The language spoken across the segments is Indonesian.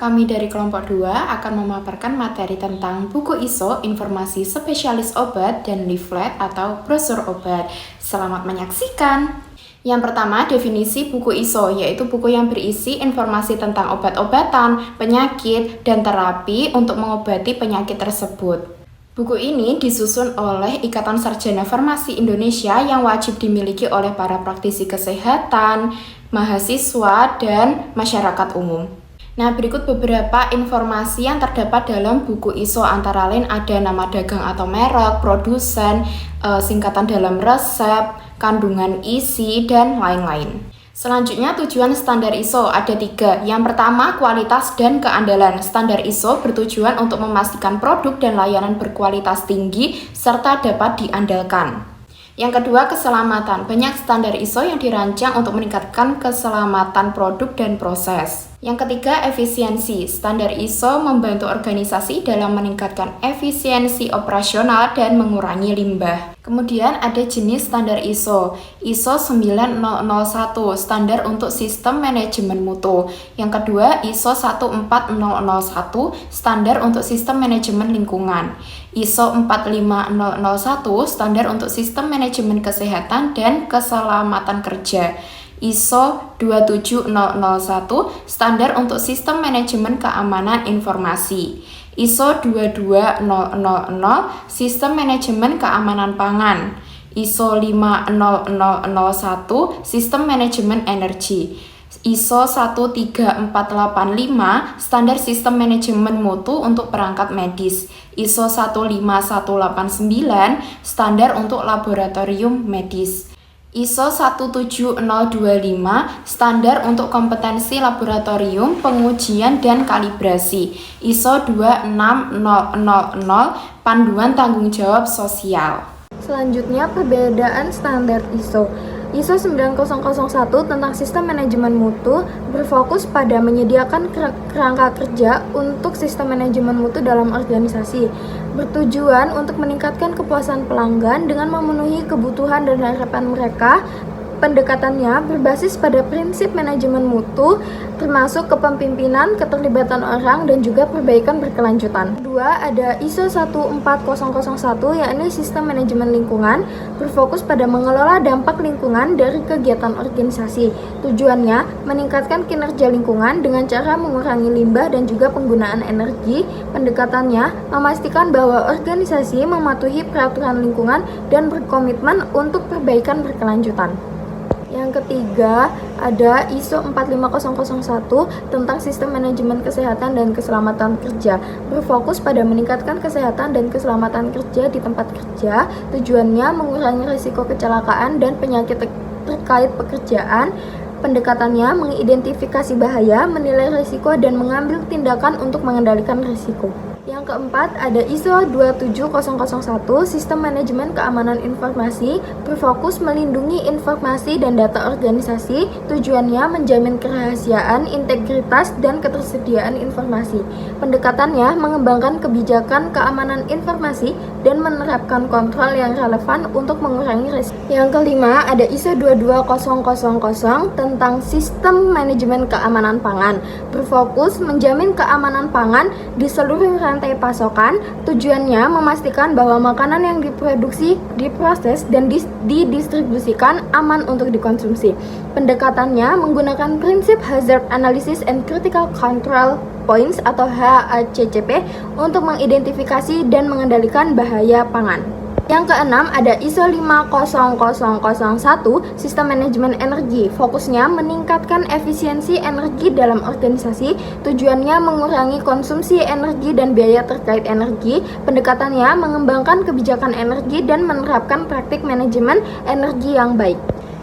Kami dari kelompok 2 akan memaparkan materi tentang buku ISO, informasi spesialis obat, dan leaflet atau brosur obat. Selamat menyaksikan! Yang pertama, definisi buku ISO, yaitu buku yang berisi informasi tentang obat-obatan, penyakit, dan terapi untuk mengobati penyakit tersebut. Buku ini disusun oleh Ikatan Sarjana Farmasi Indonesia yang wajib dimiliki oleh para praktisi kesehatan, mahasiswa, dan masyarakat umum. Nah, berikut beberapa informasi yang terdapat dalam buku ISO, antara lain ada nama dagang atau merek, produsen, singkatan dalam resep, kandungan isi, dan lain-lain. Selanjutnya, tujuan standar ISO ada 3. Yang pertama, kualitas dan keandalan. Standar ISO bertujuan untuk memastikan produk dan layanan berkualitas tinggi serta dapat diandalkan. Yang kedua, keselamatan. Banyak standar ISO yang dirancang untuk meningkatkan keselamatan produk dan proses. Yang ketiga, efisiensi. Standar ISO membantu organisasi dalam meningkatkan efisiensi operasional dan mengurangi limbah. Kemudian ada jenis standar ISO. ISO 9001, standar untuk sistem manajemen mutu. Yang kedua, ISO 14001, standar untuk sistem manajemen lingkungan. ISO 45001, standar untuk sistem manajemen kesehatan dan keselamatan kerja. ISO 27001, standar untuk sistem manajemen keamanan informasi. ISO 22000, sistem manajemen keamanan pangan. ISO 50001, sistem manajemen energi. ISO 13485, standar sistem manajemen mutu untuk perangkat medis. ISO 15189, standar untuk laboratorium medis. ISO 17025, standar untuk kompetensi laboratorium, pengujian, dan kalibrasi. ISO 26000, panduan tanggung jawab sosial. Selanjutnya, perbedaan standar ISO. ISO 9001 tentang sistem manajemen mutu berfokus pada menyediakan kerangka kerja untuk sistem manajemen mutu dalam organisasi, bertujuan untuk meningkatkan kepuasan pelanggan dengan memenuhi kebutuhan dan harapan mereka. Pendekatannya berbasis pada prinsip manajemen mutu, termasuk kepemimpinan, keterlibatan orang, dan juga perbaikan berkelanjutan. Kedua, ada ISO 14001, yakni sistem manajemen lingkungan, berfokus pada mengelola dampak lingkungan dari kegiatan organisasi. Tujuannya meningkatkan kinerja lingkungan dengan cara mengurangi limbah dan juga penggunaan energi. Pendekatannya memastikan bahwa organisasi mematuhi peraturan lingkungan dan berkomitmen untuk perbaikan berkelanjutan. Yang ketiga, ada ISO 45001 tentang sistem manajemen kesehatan dan keselamatan kerja, berfokus pada meningkatkan kesehatan dan keselamatan kerja di tempat kerja. Tujuannya mengurangi risiko kecelakaan dan penyakit terkait pekerjaan. Pendekatannya mengidentifikasi bahaya, menilai risiko, dan mengambil tindakan untuk mengendalikan risiko. Yang keempat, ada ISO 27001, sistem manajemen keamanan informasi, berfokus melindungi informasi dan data organisasi. Tujuannya menjamin kerahasiaan, integritas, dan ketersediaan informasi. Pendekatannya mengembangkan kebijakan keamanan informasi dan menerapkan kontrol yang relevan untuk mengurangi risiko. Yang kelima, ada ISO 22000 tentang sistem manajemen keamanan pangan, berfokus menjamin keamanan pangan di seluruh rantai pasokan. Tujuannya memastikan bahwa makanan yang diproduksi, diproses, dan didistribusikan aman untuk dikonsumsi. Pendekatannya menggunakan prinsip Hazard Analysis and Critical Control Points atau HACCP untuk mengidentifikasi dan mengendalikan bahaya pangan. Yang keenam, ada ISO 50001, sistem manajemen energi. Fokusnya meningkatkan efisiensi energi dalam organisasi. Tujuannya mengurangi konsumsi energi dan biaya terkait energi. Pendekatannya mengembangkan kebijakan energi dan menerapkan praktik manajemen energi yang baik.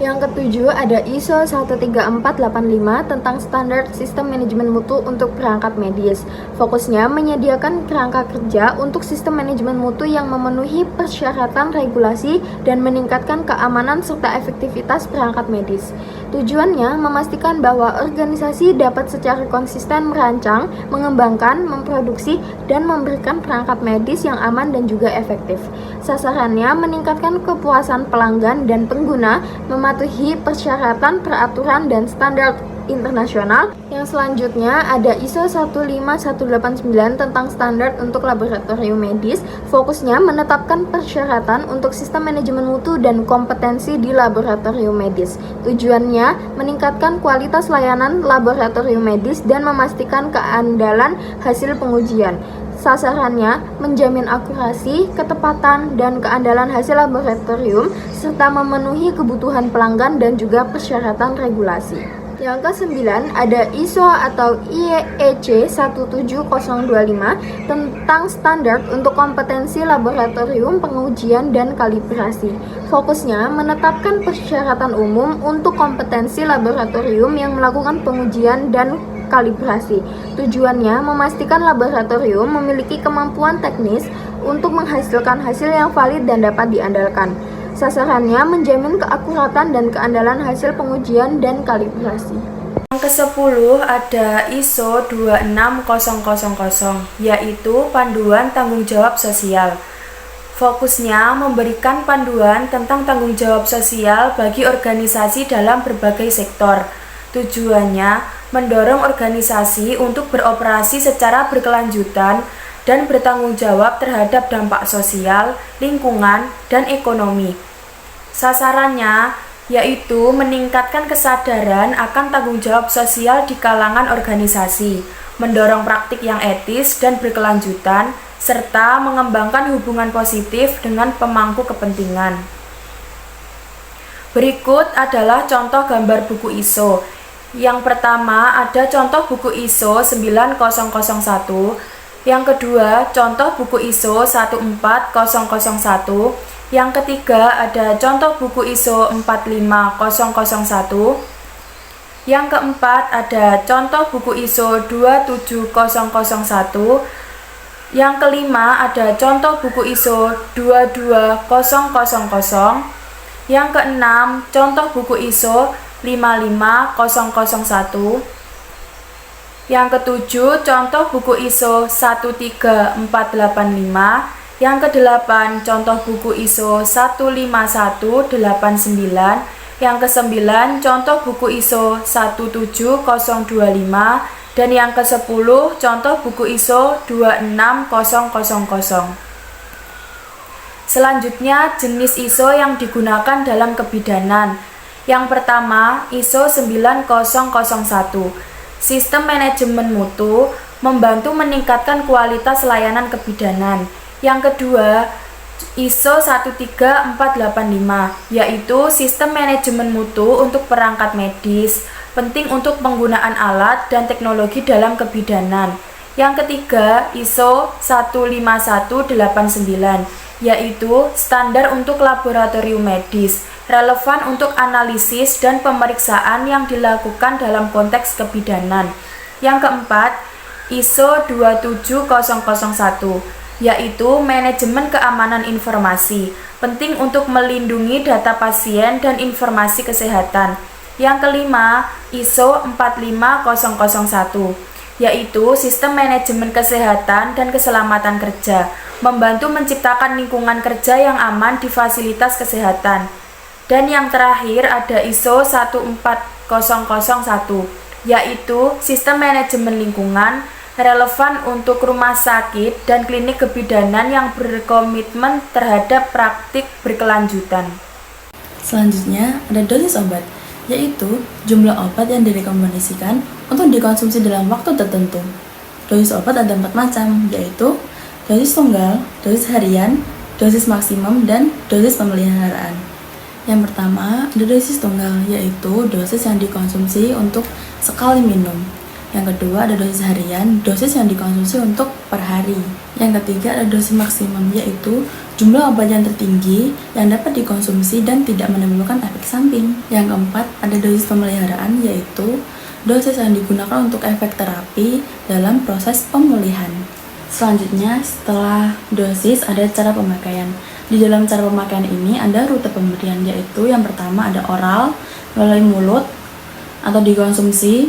Yang ketujuh, ada ISO 13485 tentang standar sistem manajemen mutu untuk perangkat medis. Fokusnya menyediakan kerangka kerja untuk sistem manajemen mutu yang memenuhi persyaratan regulasi dan meningkatkan keamanan serta efektivitas perangkat medis. Tujuannya memastikan bahwa organisasi dapat secara konsisten merancang, mengembangkan, memproduksi, dan memberikan perangkat medis yang aman dan juga efektif. Sasarannya meningkatkan kepuasan pelanggan dan pengguna, mematuhi persyaratan, peraturan, dan standar internasional. Yang selanjutnya ada ISO 15189 tentang standar untuk laboratorium medis. Fokusnya menetapkan persyaratan untuk sistem manajemen mutu dan kompetensi di laboratorium medis. Tujuannya meningkatkan kualitas layanan laboratorium medis dan memastikan keandalan hasil pengujian. Sasarannya menjamin akurasi, ketepatan, dan keandalan hasil laboratorium serta memenuhi kebutuhan pelanggan dan juga persyaratan regulasi. Yang ke-9 ada ISO atau IEC 17025 tentang standar untuk kompetensi laboratorium pengujian dan kalibrasi. Fokusnya menetapkan persyaratan umum untuk kompetensi laboratorium yang melakukan pengujian dan kalibrasi. Tujuannya memastikan laboratorium memiliki kemampuan teknis untuk menghasilkan hasil yang valid dan dapat diandalkan. Sasarannya menjamin keakuratan dan keandalan hasil pengujian dan kalibrasi. Yang ke-10 ada ISO 26000, yaitu panduan tanggung jawab sosial. Fokusnya memberikan panduan tentang tanggung jawab sosial bagi organisasi dalam berbagai sektor. Tujuannya mendorong organisasi untuk beroperasi secara berkelanjutan dan bertanggung jawab terhadap dampak sosial, lingkungan, dan ekonomi. Sasarannya yaitu meningkatkan kesadaran akan tanggung jawab sosial di kalangan organisasi, mendorong praktik yang etis dan berkelanjutan, serta mengembangkan hubungan positif dengan pemangku kepentingan. Berikut adalah contoh gambar buku ISO. Yang pertama ada contoh buku ISO 9001, yang kedua contoh buku ISO 14001, yang ketiga ada contoh buku ISO 45001, yang keempat ada contoh buku ISO 27001, yang kelima ada contoh buku ISO 22000, yang keenam contoh buku ISO 55001, yang ketujuh contoh buku ISO 13485, yang kedelapan contoh buku ISO 15189, yang kesembilan contoh buku ISO 17025, dan yang ke-10 contoh buku ISO 26000. Selanjutnya jenis ISO yang digunakan dalam kebidanan. Yang pertama, ISO 9001, Sistem Manajemen Mutu, membantu meningkatkan kualitas layanan kebidanan. Yang kedua, ISO 13485, yaitu Sistem Manajemen Mutu untuk perangkat medis, penting untuk penggunaan alat dan teknologi dalam kebidanan. Yang ketiga, ISO 15189, yaitu standar untuk laboratorium medis, relevan untuk analisis dan pemeriksaan yang dilakukan dalam konteks kebidanan. Yang keempat, ISO 27001, yaitu manajemen keamanan informasi, penting untuk melindungi data pasien dan informasi kesehatan. Yang kelima, ISO 45001, yaitu sistem manajemen kesehatan dan keselamatan kerja, membantu menciptakan lingkungan kerja yang aman di fasilitas kesehatan. Dan yang terakhir ada ISO 14001, yaitu sistem manajemen lingkungan, relevan untuk rumah sakit dan klinik kebidanan yang berkomitmen terhadap praktik berkelanjutan. Selanjutnya ada dosis obat, yaitu jumlah obat yang direkomendasikan untuk dikonsumsi dalam waktu tertentu. Dosis obat ada 4 macam, yaitu dosis tunggal, dosis harian, dosis maksimum, dan dosis pemeliharaan. Yang pertama ada dosis tunggal, yaitu dosis yang dikonsumsi untuk sekali minum. Yang kedua ada dosis harian, dosis yang dikonsumsi untuk per hari. Yang ketiga ada dosis maksimum, yaitu jumlah obat yang tertinggi yang dapat dikonsumsi dan tidak menimbulkan efek samping. Yang keempat ada dosis pemeliharaan, yaitu dosis yang digunakan untuk efek terapi dalam proses pemulihan. Selanjutnya setelah dosis ada cara pemakaian. Di dalam cara pemakaian ini ada rute pemberian, yaitu yang pertama ada oral melalui mulut atau dikonsumsi,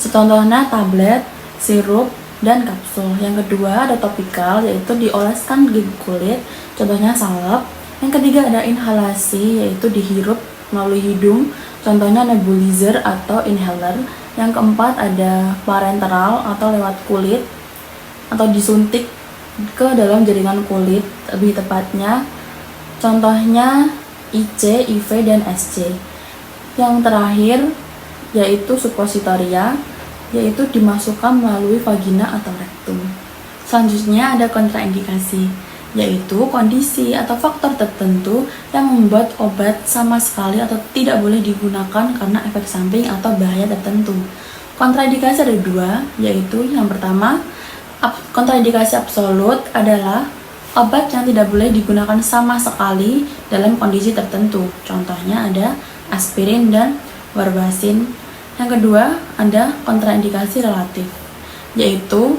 contohnya tablet, sirup, dan kapsul. Yang kedua ada topikal, yaitu dioleskan di kulit, contohnya salep. Yang ketiga ada inhalasi, yaitu dihirup melalui hidung, contohnya nebulizer atau inhaler. Yang keempat ada parenteral atau lewat kulit atau disuntik ke dalam jaringan kulit, lebih tepatnya contohnya IC, IV, dan SC. Yang terakhir yaitu suppositoria, yaitu dimasukkan melalui vagina atau rektum. Selanjutnya ada kontraindikasi, yaitu kondisi atau faktor tertentu yang membuat obat sama sekali atau tidak boleh digunakan karena efek samping atau bahaya tertentu. Kontraindikasi ada dua, yaitu yang pertama, kontraindikasi absolut adalah obat yang tidak boleh digunakan sama sekali dalam kondisi tertentu. Contohnya ada aspirin dan warfarin. Yang kedua, ada kontraindikasi relatif, yaitu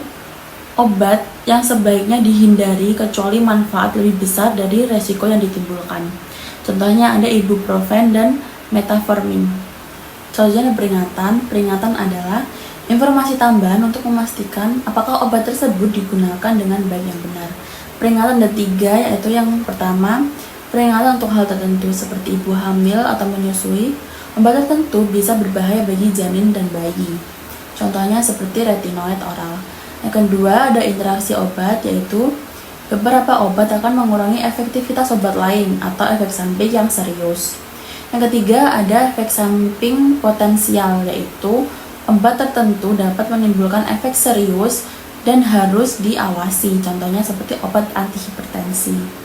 obat yang sebaiknya dihindari kecuali manfaat lebih besar dari resiko yang ditimbulkan. Contohnya ada ibuprofen dan metformin. Selanjutnya peringatan adalah informasi tambahan untuk memastikan apakah obat tersebut digunakan dengan baik yang benar. Peringatan ada 3, yaitu yang pertama, peringatan untuk hal tertentu seperti ibu hamil atau menyusui. Obat tertentu bisa berbahaya bagi janin dan bayi. Contohnya seperti retinoid oral. Yang kedua ada interaksi obat, yaitu beberapa obat akan mengurangi efektivitas obat lain atau efek samping yang serius. Yang ketiga ada efek samping potensial, yaitu obat tertentu dapat menimbulkan efek serius dan harus diawasi. Contohnya seperti obat antihipertensi.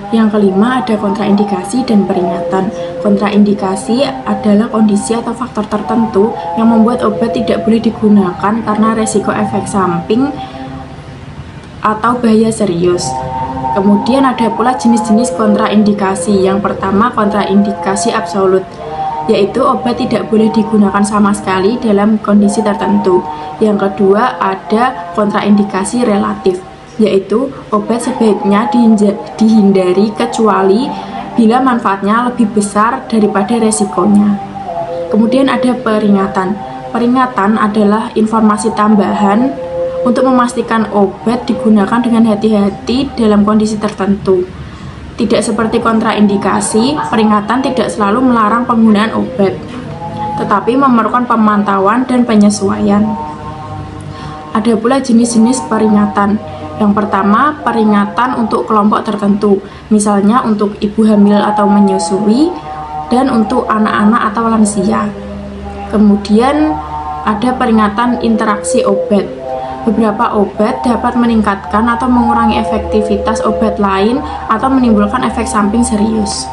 Yang kelima ada kontraindikasi dan peringatan. Kontraindikasi adalah kondisi atau faktor tertentu yang membuat obat tidak boleh digunakan karena resiko efek samping atau bahaya serius. Kemudian ada pula jenis-jenis kontraindikasi. Yang pertama, kontraindikasi absolut, yaitu obat tidak boleh digunakan sama sekali dalam kondisi tertentu. Yang kedua ada kontraindikasi relatif, yaitu obat sebaiknya dihindari kecuali bila manfaatnya lebih besar daripada resikonya. Kemudian ada peringatan. Peringatan adalah informasi tambahan untuk memastikan obat digunakan dengan hati-hati dalam kondisi tertentu. Tidak seperti kontraindikasi, peringatan tidak selalu melarang penggunaan obat, tetapi memerlukan pemantauan dan penyesuaian. Ada pula jenis-jenis peringatan. Yang pertama, peringatan untuk kelompok tertentu, misalnya untuk ibu hamil atau menyusui, dan untuk anak-anak atau lansia. Kemudian ada peringatan interaksi obat. Beberapa obat dapat meningkatkan atau mengurangi efektivitas obat lain atau menimbulkan efek samping serius.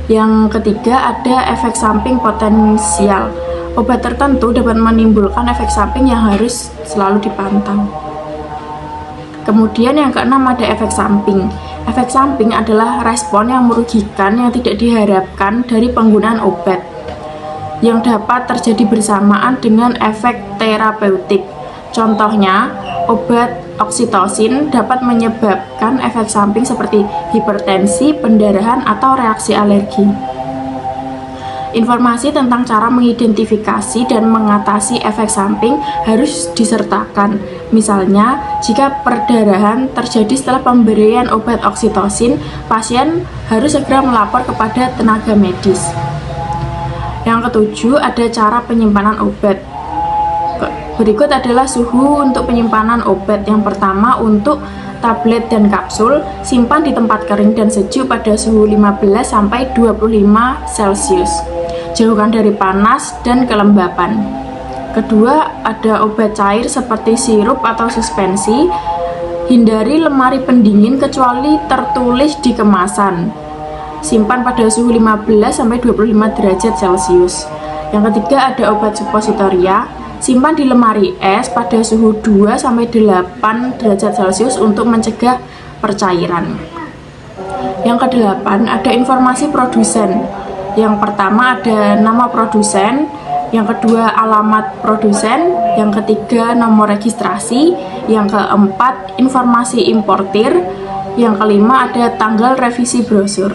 Yang ketiga ada efek samping potensial. Obat tertentu dapat menimbulkan efek samping yang harus selalu dipantau. Kemudian yang keenam ada efek samping. Efek samping adalah respon yang merugikan yang tidak diharapkan dari penggunaan obat, yang dapat terjadi bersamaan dengan efek terapeutik. Contohnya, obat oksitosin dapat menyebabkan efek samping seperti hipertensi, pendarahan, atau reaksi alergi. Informasi tentang cara mengidentifikasi dan mengatasi efek samping harus disertakan. Misalnya, jika perdarahan terjadi setelah pemberian obat oksitosin, pasien harus segera melapor kepada tenaga medis. Yang ketujuh, ada cara penyimpanan obat. Berikut adalah suhu untuk penyimpanan obat. Yang pertama, untuk tablet dan kapsul, simpan di tempat kering dan sejuk pada suhu 15-25 Celcius. Jauhkan dari panas dan kelembapan. Kedua, ada obat cair seperti sirup atau suspensi. Hindari lemari pendingin kecuali tertulis di kemasan. Simpan pada suhu 15-25 derajat Celcius. Yang ketiga, ada obat suppositoria. Simpan di lemari es pada suhu 2-8 derajat Celcius untuk mencegah percairan. Yang kedelapan, ada informasi produsen. Yang pertama ada nama produsen, yang kedua alamat produsen, yang ketiga nomor registrasi, yang keempat informasi importir, yang kelima ada tanggal revisi brosur.